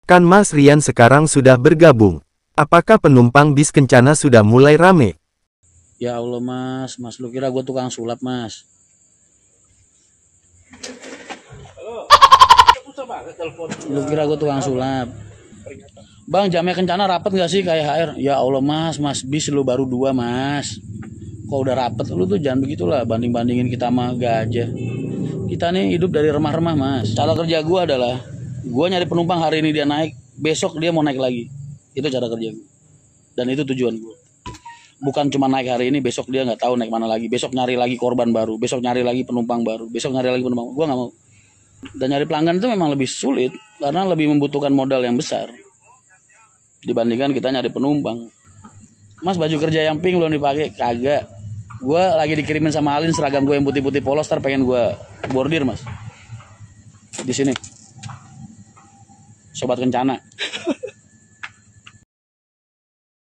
Kan Mas Rian sekarang sudah bergabung. Apakah penumpang bis Kencana sudah mulai rame? Ya Allah mas, lu kira gue tukang sulap mas? Lu kira gue tukang sulap? Bang, jamnya Kencana rapet gak sih kayak HR? Ya Allah mas, bis lu baru 2 mas. Kok udah rapet? Lu tuh jangan begitulah, banding-bandingin kita sama gajah. Kita nih hidup dari remah-remah mas. Cara kerja gue adalah, gue nyari penumpang hari ini dia naik, besok dia mau naik lagi. Itu cara kerja gue. Dan itu tujuan gue. Bukan cuma naik hari ini, besok dia nggak tahu naik mana lagi. Besok nyari lagi korban baru, besok nyari lagi penumpang baru, besok nyari lagi penumpang. Gue nggak mau. Dan nyari pelanggan itu memang lebih sulit karena lebih membutuhkan modal yang besar dibandingkan kita nyari penumpang. Mas, baju kerja yang pink belum dipakai? Kagak. Gue lagi dikirimin sama Alin seragam gue yang putih-putih polos, ntar pengen gue bordir mas. Di sini. Sobat Kencana.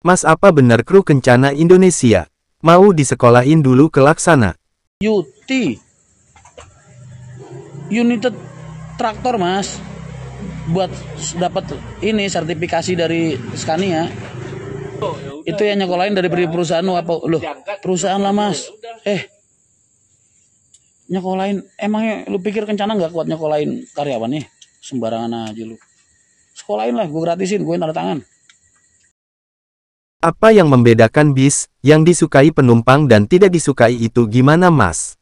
Mas, apa benar kru Kencana Indonesia? Mau disekolahin dulu ke Laksana? UT. United Traktor mas. Buat dapat ini sertifikasi dari Scania. Itu yang nyekolahin dari perusahaan lu apa? Loh, perusahaan lah mas. Nyekolahin. Emangnya lu pikir Kencana nggak kuat nyekolahin karyawan nih? Sembarangan aja lu. Sekolahin lah, gue gratisin, gue tanda tangan. Apa yang membedakan bis yang disukai penumpang dan tidak disukai itu gimana mas?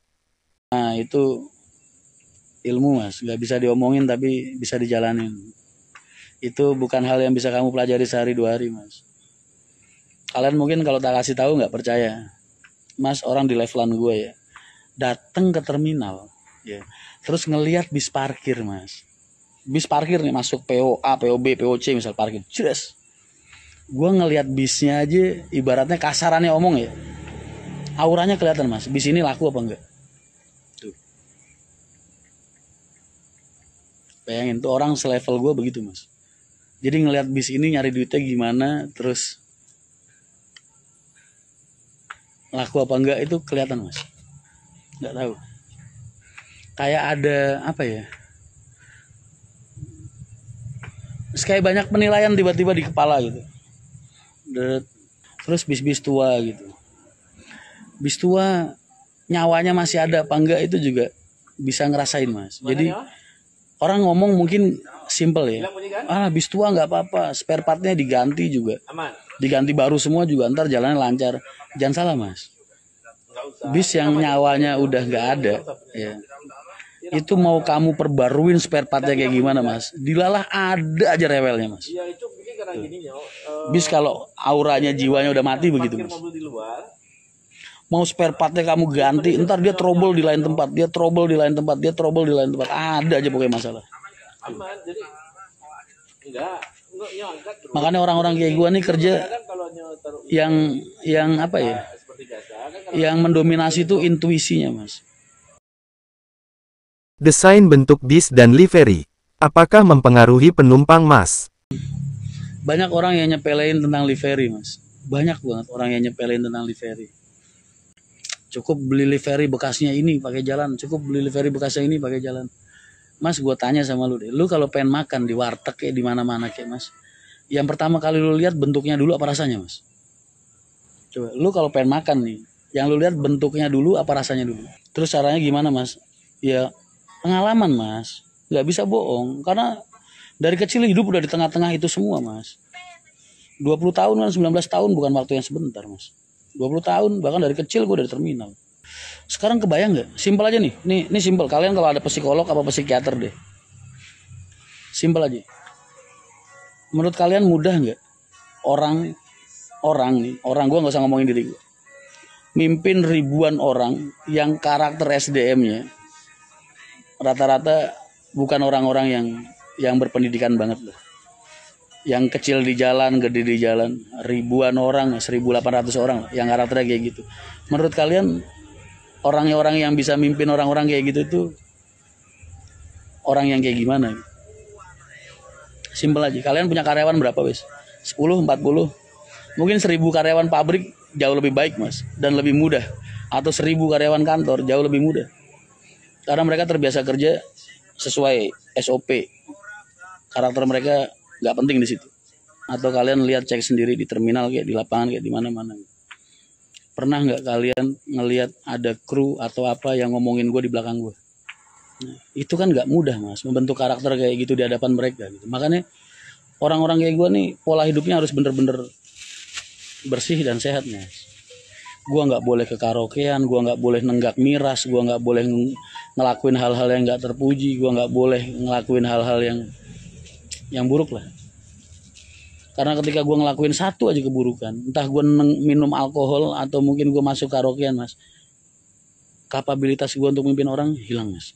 Nah itu ilmu mas, nggak bisa diomongin tapi bisa dijalanin. Itu bukan hal yang bisa kamu pelajari sehari 2 hari mas. Kalian mungkin kalau tak kasih tahu nggak percaya. Mas, orang di levelan gue ya, datang ke terminal, ya, terus ngelihat bis parkir mas. Bis parkir nih masuk PO A, PO B, PO C misal parkir, jelas. Gue ngelihat bisnya aja, ibaratnya kasarannya omong ya, auranya kelihatan mas. Bis ini laku apa enggak? Tuh. Bayangin tuh orang selevel gue begitu mas. Jadi ngelihat bis ini nyari duitnya gimana, terus laku apa enggak itu kelihatan mas. Nggak tahu. Kayak ada apa ya? Kayak banyak penilaian tiba-tiba di kepala gitu. Terus bis-bis tua gitu. Bis tua nyawanya masih ada apa enggak itu juga bisa ngerasain mas. Jadi orang ngomong mungkin simple ya. Bis tua nggak apa-apa, spare partnya diganti juga. Diganti baru semua juga, ntar jalannya lancar. Jangan salah mas. Bis yang nyawanya udah nggak ada, ya. Itu mau kamu perbaruin spare partnya kayak gimana mas? Dilalah ada aja rewelnya mas. Bis kalau auranya jiwanya udah mati begitu mas. Mau spare partnya kamu ganti, ntar dia trouble di lain tempat, dia trouble di lain tempat, dia trouble di lain tempat. Ada aja pokoknya masalah. Makanya orang-orang kayak gua nih kerja yang apa ya? Yang mendominasi itu intuisinya mas. Desain bentuk bis dan livery, apakah mempengaruhi penumpang mas? Banyak orang yang nyepelein tentang livery mas. Banyak banget orang yang nyepelein tentang livery. Cukup beli livery bekasnya ini pakai jalan, cukup beli livery bekasnya ini pakai jalan. Mas, gue tanya sama lu deh, lu kalau pengen makan di warteg kayak di mana-mana kayak mas, yang pertama kali lu lihat bentuknya dulu apa rasanya mas? Coba, lu kalau pengen makan nih, yang lu lihat bentuknya dulu apa rasanya dulu? Terus caranya gimana mas? Ya pengalaman mas, nggak bisa bohong, karena dari kecil hidup udah di tengah-tengah itu semua mas. 20 tahun kan, 19 tahun bukan waktu yang sebentar mas. 20 tahun, bahkan dari kecil gue udah di terminal. Sekarang kebayang nggak? Simpel aja nih. Ini simpel. Kalian kalau ada psikolog apa psikiater deh. Simpel aja. Menurut kalian mudah nggak orang gue nggak usah ngomongin diri gue, mimpin ribuan orang yang karakter SDM-nya rata-rata bukan orang-orang yang berpendidikan banget loh. Yang kecil di jalan, gede di jalan, ribuan orang, 1.800 orang yang karakternya kayak gitu. Menurut kalian orang-orang yang bisa mimpin orang-orang kayak gitu itu orang yang kayak gimana? Simpel aja. Kalian punya karyawan berapa wes? 10, 40? Mungkin 1.000 karyawan pabrik jauh lebih baik mas, dan lebih mudah. Atau 1.000 karyawan kantor jauh lebih mudah. Karena mereka terbiasa kerja sesuai SOP. Karakter mereka nggak penting di situ. Atau kalian lihat cek sendiri di terminal kayak di lapangan kayak di mana-mana. Pernah nggak kalian ngelihat ada kru atau apa yang ngomongin gue di belakang gue? Nah, itu kan nggak mudah mas, membentuk karakter kayak gitu di hadapan mereka. Gitu. Makanya orang-orang kayak gue nih pola hidupnya harus bener-bener bersih dan sehat mas. Gue nggak boleh ke karaokean, gue nggak boleh nenggak miras, gue nggak boleh ngelakuin hal-hal yang nggak terpuji, gue nggak boleh ngelakuin hal-hal yang buruk lah. Karena ketika gue ngelakuin satu aja keburukan, entah gue minum alkohol atau mungkin gue masuk karaokean mas, kapabilitas gue untuk memimpin orang hilang mas.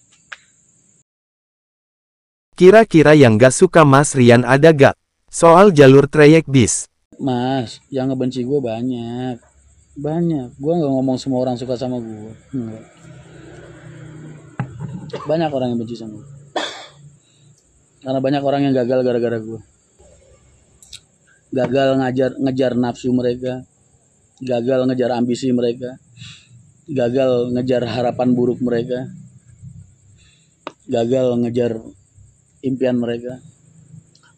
Kira-kira yang gak suka Mas Rian ada gak? Soal jalur trayek bis. Mas, yang ngebenci gue banyak. Banyak. Gue gak ngomong semua orang suka sama gue. Enggak. Banyak orang yang benci sama gue. Karena banyak orang yang gagal gara-gara gue. Gagal ngejar nafsu mereka. Gagal ngejar ambisi mereka. Gagal ngejar harapan buruk mereka. Gagal ngejar impian mereka.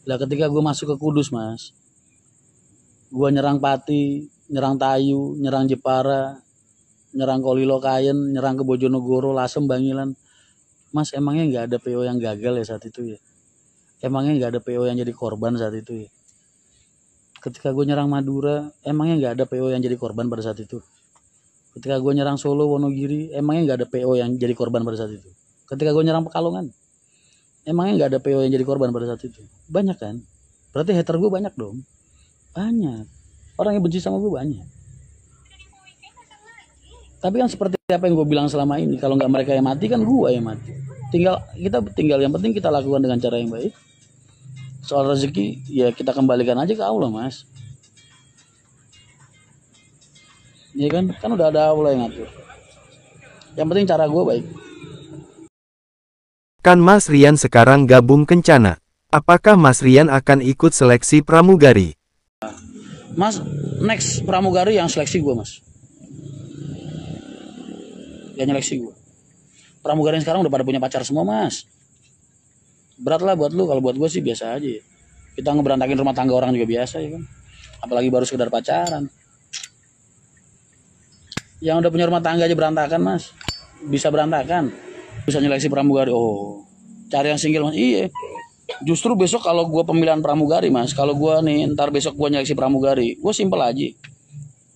Lah ketika gue masuk ke Kudus mas, gue nyerang Pati, nyerang Tayu, nyerang Jepara, nyerang Kolilo Kayen, nyerang ke Bojonegoro, Lasem, Bangilan. Mas emangnya nggak ada PO yang gagal ya saat itu ya? Emangnya nggak ada PO yang jadi korban saat itu ya? Ketika gue nyerang Madura, emangnya nggak ada PO yang jadi korban pada saat itu? Ketika gue nyerang Solo, Wonogiri, emangnya nggak ada PO yang jadi korban pada saat itu? Ketika gue nyerang Pekalongan, emangnya nggak ada PO yang jadi korban pada saat itu? Banyak kan? Berarti hater gue banyak dong. Banyak. Orang yang benci sama gue banyak. Tapi kan seperti apa yang gue bilang selama ini, kalau nggak mereka yang mati kan gue yang mati. Tinggal yang penting kita lakukan dengan cara yang baik. Soal rezeki ya kita kembalikan aja ke Allah mas. Iya kan? Kan udah ada Allah yang ngatur. Yang penting cara gue baik. Kan Mas Rian sekarang gabung Kencana. Apakah Mas Rian akan ikut seleksi pramugari? Mas, next pramugari yang seleksi gue mas. Yang seleksi gue. Pramugari yang sekarang udah pada punya pacar semua mas. Berat lah buat lu, kalau buat gue sih biasa aja ya. Kita ngeberantakin rumah tangga orang juga biasa ya kan. Apalagi baru sekedar pacaran. Yang udah punya rumah tangga aja berantakan mas. Bisa berantakan. Bisa nyeleksi pramugari. Oh, cari yang single mas. Iya. Justru besok kalau gue pemilihan pramugari mas, kalau gue nih ntar besok gue nyeleksi pramugari, gue simpel aja.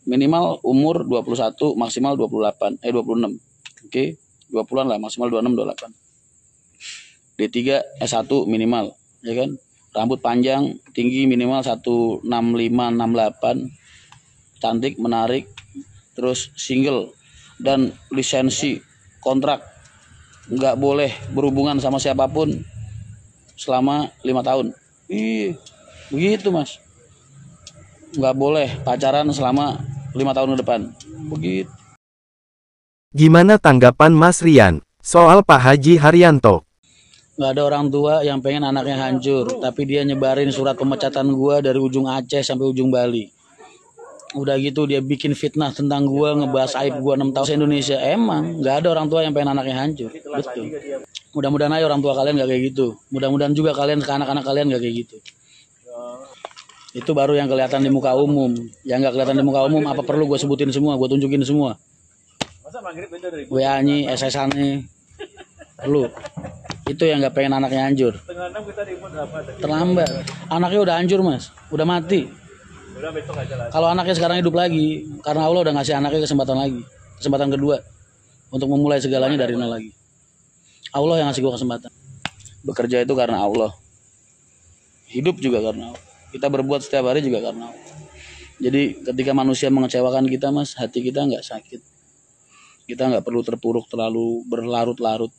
Minimal umur 21, maksimal 26. Oke, 20-an lah, maksimal 26, 28. D3 S1 minimal, ya kan? Rambut panjang, tinggi minimal 165, 68. Cantik, menarik, terus single dan lisensi kontrak. Nggak boleh berhubungan sama siapapun selama 5 tahun. Ih, begitu mas. Nggak boleh pacaran selama 5 tahun ke depan. Begitu. Gimana tanggapan Mas Rian soal Pak Haji Haryanto? Nggak ada orang tua yang pengen anaknya hancur, tapi dia nyebarin surat pemecatan gua dari ujung Aceh sampai ujung Bali. Udah gitu dia bikin fitnah tentang gua, ngebahas aib gua 6 tahun Indonesia. Emang nggak ada orang tua yang pengen anaknya hancur. Betul. Mudah-mudahan aja orang tua kalian nggak kayak gitu. Mudah-mudahan juga kalian ke anak-anak kalian nggak kayak gitu. Itu baru yang kelihatan di muka umum. Yang nggak kelihatan di muka umum apa perlu gue sebutin semua, gue tunjukin semua. WA-nya, SS-nya, perlu. Itu yang nggak pengen anaknya hancur. Terlambat. Anaknya udah hancur mas, udah mati. Kalau anaknya sekarang hidup lagi, karena Allah udah ngasih anaknya kesempatan lagi, kesempatan kedua untuk memulai segalanya dari nol lagi. Allah yang ngasih gue kesempatan. Bekerja itu karena Allah. Hidup juga karena Allah. Kita berbuat setiap hari juga karena Allah. Jadi ketika manusia mengecewakan kita mas, hati kita nggak sakit. Kita nggak perlu terpuruk terlalu berlarut-larut.